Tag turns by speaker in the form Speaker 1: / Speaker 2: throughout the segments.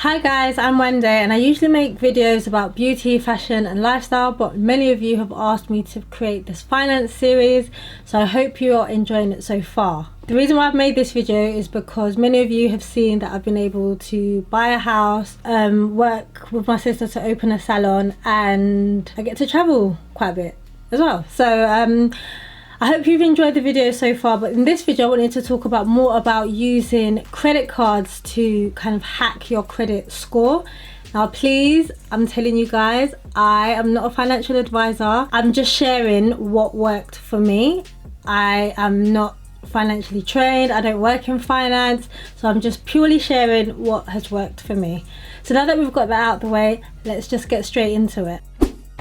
Speaker 1: Hi guys, I'm Wande and I usually make videos about beauty, fashion and lifestyle, but many of you have asked me to create this finance series, so I hope you are enjoying it so far. The reason why I've made this video is because many of you have seen that I've been able to buy a house, work with my sister to open a salon, and I get to travel quite a bit as well. So I hope you've enjoyed the video so far, but in this video I wanted to talk about more about using credit cards to kind of hack your credit score. Now please, I'm telling you guys, I am not a financial advisor. I'm just sharing what worked for me. I am not financially trained, I don't work in finance, so I'm just purely sharing what has worked for me. So now that we've got that out of the way, let's just get straight into it.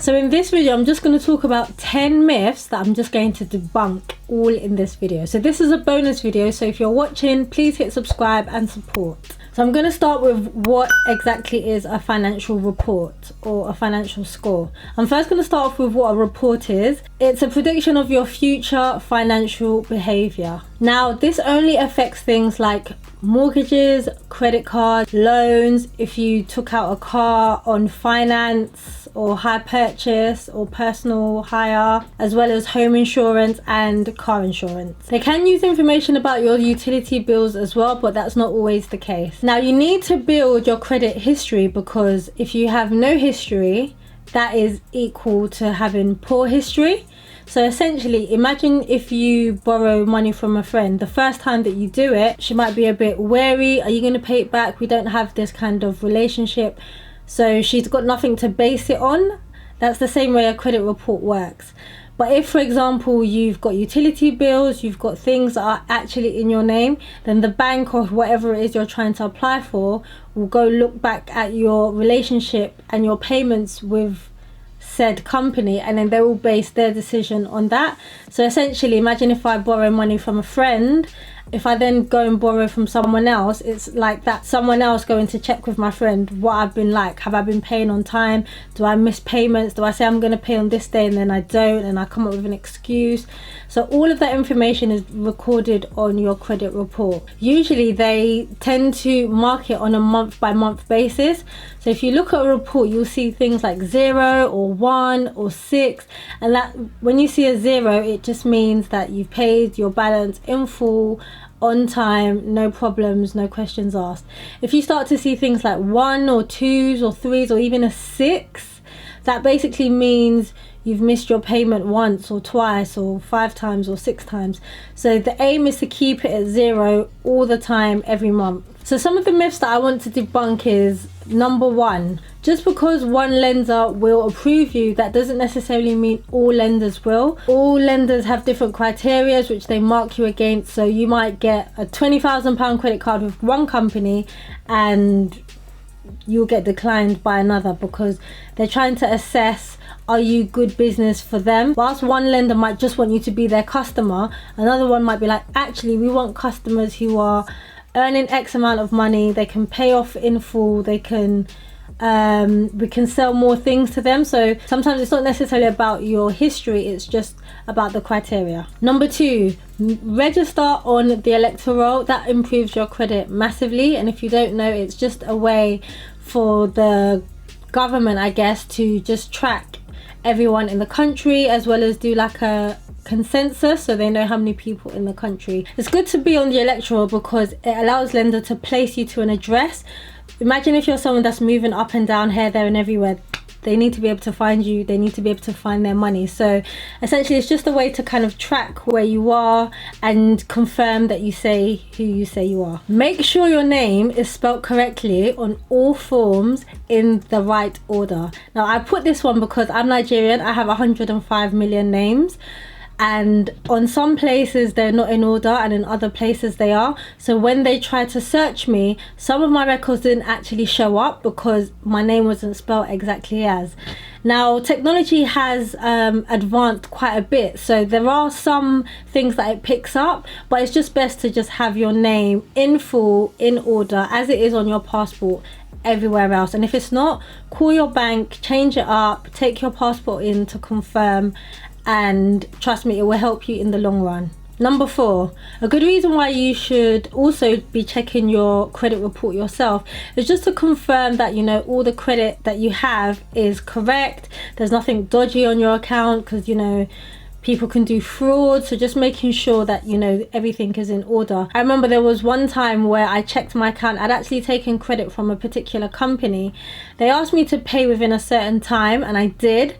Speaker 1: So in this video, I'm just going to talk about 10 myths that I'm just going to debunk all in this video. So this is a bonus video, so if you're watching, please hit subscribe and support. So I'm going to start with what exactly is a financial report or a financial score. I'm first going to start off with what a report is. It's a prediction of your future financial behavior. Now, this only affects things like mortgages, credit cards, loans, if you took out a car on finance or hire purchase or personal hire, as well as home insurance and car insurance. They can use information about your utility bills as well, but that's not always the case. Now, you need to build your credit history, because if you have no history, that is equal to having poor history. So essentially, imagine if you borrow money from a friend. The first time that you do it, she might be a bit wary. Are you going to pay it back? We don't have this kind of relationship. So she's got nothing to base it on. That's the same way a credit report works. But if, for example, you've got utility bills, you've got things that are actually in your name, then the bank or whatever it is you're trying to apply for will go look back at your relationship and your payments with said company, and then they will base their decision on that. So essentially, imagine if I borrow money from a friend, if I then go and borrow from someone else, it's like that someone else going to check with my friend what I've been like. Have I been paying on time? Do I miss payments? Do I say I'm going to pay on this day and then I don't, and I come up with an excuse? So all of that information is recorded on your credit report. Usually they tend to mark it on a month by month basis. So if you look at a report, you'll see things like 0 or 1 or 6, and that when you see a 0, it just means that you've paid your balance in full, on time, no problems, no questions asked. If you start to see things like 1 or 2s or 3s or even a 6, that basically means you've missed your payment once or twice or 5 times or 6 times. So the aim is to keep it at 0 all the time, every month. So some of the myths that I want to debunk is, number 1, just because one lender will approve you, that doesn't necessarily mean all lenders will. All lenders have different criteria which they mark you against. So you might get a £20,000 credit card with one company and you'll get declined by another, because they're trying to assess, are you good business for them? Whilst one lender might just want you to be their customer, another one might be like, actually we want customers who are earning X amount of money, they can pay off in full, they can we can sell more things to them. So sometimes it's not necessarily about your history, it's just about the criteria. Number 2, register on the electoral. That improves your credit massively, and if you don't know, it's just a way for the government, I guess, to just track everyone in the country, as well as do like a consensus, so they know how many people in the country. It's good to be on the electoral because it allows lender to place you to an address. Imagine if you're someone that's moving up and down here, there and everywhere. They need to be able to find you, they need to be able to find their money. So essentially it's just a way to kind of track where you are and confirm that you say who you say you are. Make sure your name is spelled correctly on all forms in the right order. Now I put this one because I'm Nigerian, I have 105 million names. And on some places they're not in order, and in other places they are. So when they try to search me, some of my records didn't actually show up because my name wasn't spelled exactly as. Now technology has advanced quite a bit, so there are some things that it picks up, but it's just best to just have your name in full, in order, as it is on your passport everywhere else. And if it's not, call your bank, change it up, take your passport in to confirm, and trust me, it will help you in the long run. Number 4, a good reason why you should also be checking your credit report yourself is just to confirm that, you know, all the credit that you have is correct. There's nothing dodgy on your account, because, you know, people can do fraud. So just making sure that, you know, everything is in order. I remember there was one time where I checked my account. I'd actually taken credit from a particular company. They asked me to pay within a certain time, and I did.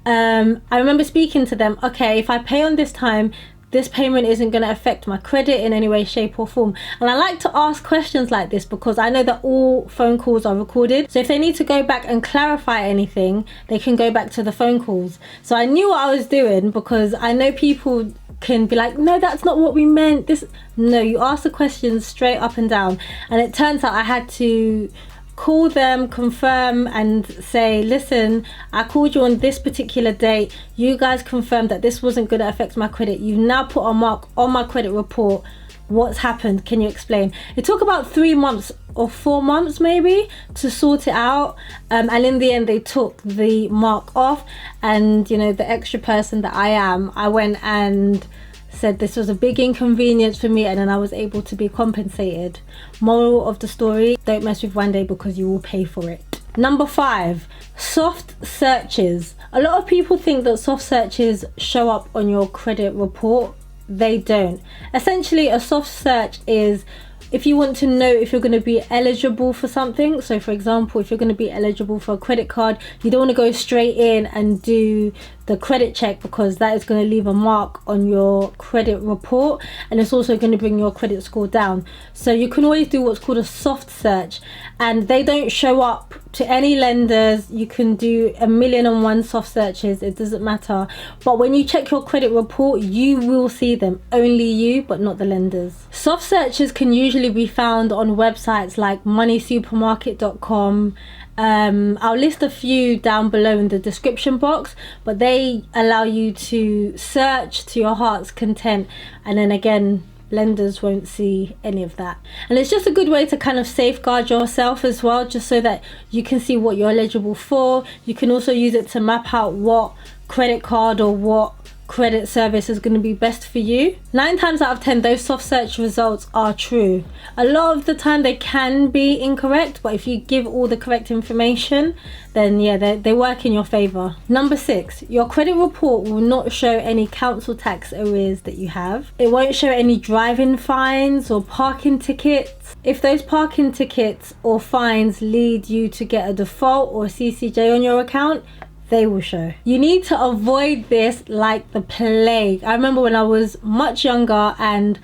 Speaker 1: I remember speaking to them, okay, if I pay on this time, this payment isn't going to affect my credit in any way, shape or form. And I like to ask questions like this because I know that all phone calls are recorded. So if they need to go back and clarify anything, they can go back to the phone calls. So I knew what I was doing, because I know people can be like, no, that's not what we meant. No, you ask the questions straight up and down. And it turns out I had to call them, confirm and say, listen, I called you on this particular date, you guys confirmed that this wasn't going to affect my credit, you've now put a mark on my credit report, what's happened, can you explain? It took about 3 months or 4 months maybe to sort it out, and in the end they took the mark off. And you know, the extra person that I am, I went and said this was a big inconvenience for me, and then I was able to be compensated. Moral of the story, don't mess with Wande because you will pay for it. Number 5, soft searches. A lot of people think that soft searches show up on your credit report. They don't. Essentially, a soft search is if you want to know if you're going to be eligible for something. So for example, if you're going to be eligible for a credit card, you don't want to go straight in and do the credit check, because that is going to leave a mark on your credit report, and it's also going to bring your credit score down. So you can always do what's called a soft search, and they don't show up to any lenders. You can do 1,000,001 soft searches, it doesn't matter. But when you check your credit report, you will see them, only you, but not the lenders. Soft searches can usually be found on websites like moneysupermarket.com. I'll list a few down below in the description box, but they allow you to search to your heart's content, and then again, lenders won't see any of that. And it's just a good way to kind of safeguard yourself as well, just so that you can see what you're eligible for. You can also use it to map out what credit card or what credit service is going to be best for you. 9 times out of 10, those soft search results are true. A lot of the time they can be incorrect, but if you give all the correct information, then yeah, they work in your favor. Number 6, your credit report will not show any council tax arrears that you have. It won't show any driving fines or parking tickets. If those parking tickets or fines lead you to get a default or CCJ on your account, they will show. You need to avoid this like the plague. I remember when I was much younger and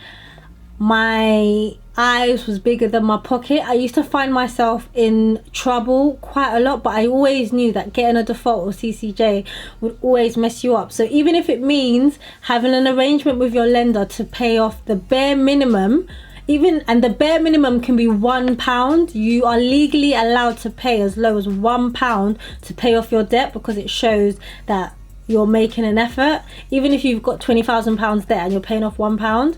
Speaker 1: my eyes was bigger than my pocket, I used to find myself in trouble quite a lot, but I always knew that getting a default or CCJ would always mess you up. So even if it means having an arrangement with your lender to pay off the bare minimum, and the bare minimum can be £1. You are legally allowed to pay as low as £1 to pay off your debt, because it shows that you're making an effort. Even if you've got £20,000 debt and you're paying off £1,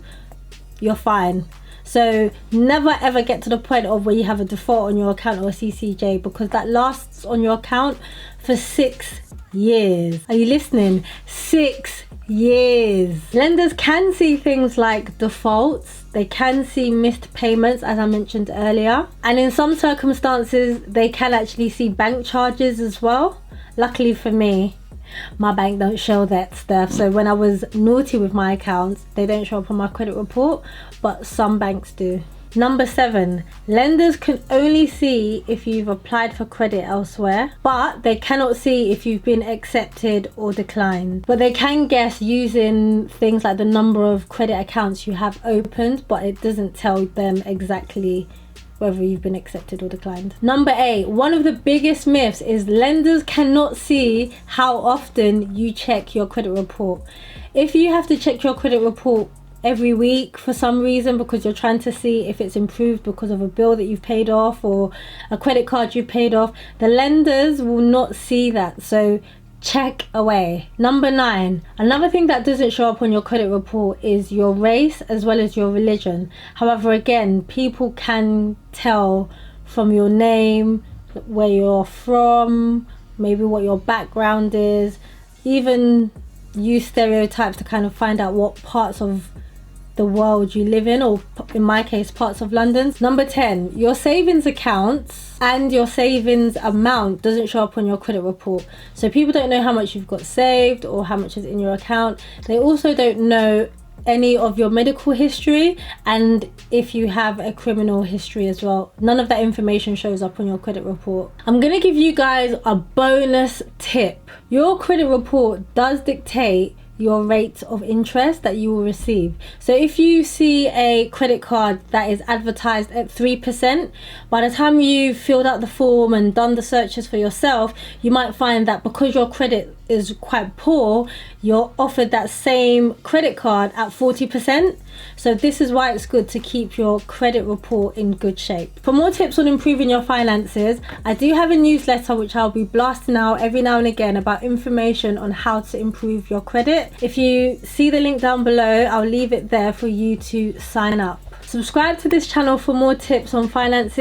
Speaker 1: you're fine. So never ever get to the point of where you have a default on your account or a CCJ, because that lasts on your account for 6 years. Are you listening? 6 years. Lenders can see things like defaults, they can see missed payments, as I mentioned earlier, and in some circumstances they can actually see bank charges as well. Luckily for me, my bank don't show that stuff, so when I was naughty with my accounts, they don't show up on my credit report, but some banks do. Number 7, lenders can only see if you've applied for credit elsewhere, but they cannot see if you've been accepted or declined. But they can guess using things like the number of credit accounts you have opened, but it doesn't tell them exactly whether you've been accepted or declined. Number 8, one of the biggest myths is lenders cannot see how often you check your credit report. If you have to check your credit report every week for some reason, because you're trying to see if it's improved because of a bill that you've paid off or a credit card you've paid off, the lenders will not see that, so check away. Number 9, another thing that doesn't show up on your credit report is your race as well as your religion. However, again, people can tell from your name, where you're from, maybe what your background is, even use stereotypes to kind of find out what parts of the world you live in, or in my case, parts of London. Number 10, your savings accounts and your savings amount doesn't show up on your credit report. So people don't know how much you've got saved or how much is in your account. They also don't know any of your medical history, and if you have a criminal history as well. None of that information shows up on your credit report. I'm gonna give you guys a bonus tip. Your credit report does dictate your rate of interest that you will receive. So if you see a credit card that is advertised at 3%, by the time you've filled out the form and done the searches for yourself, you might find that because your credit is quite poor, you're offered that same credit card at 40%. So this is why it's good to keep your credit report in good shape. For more tips on improving your finances, I do have a newsletter which I'll be blasting out every now and again about information on how to improve your credit. If you see the link down below, I'll leave it there for you to sign up. Subscribe to this channel for more tips on finances.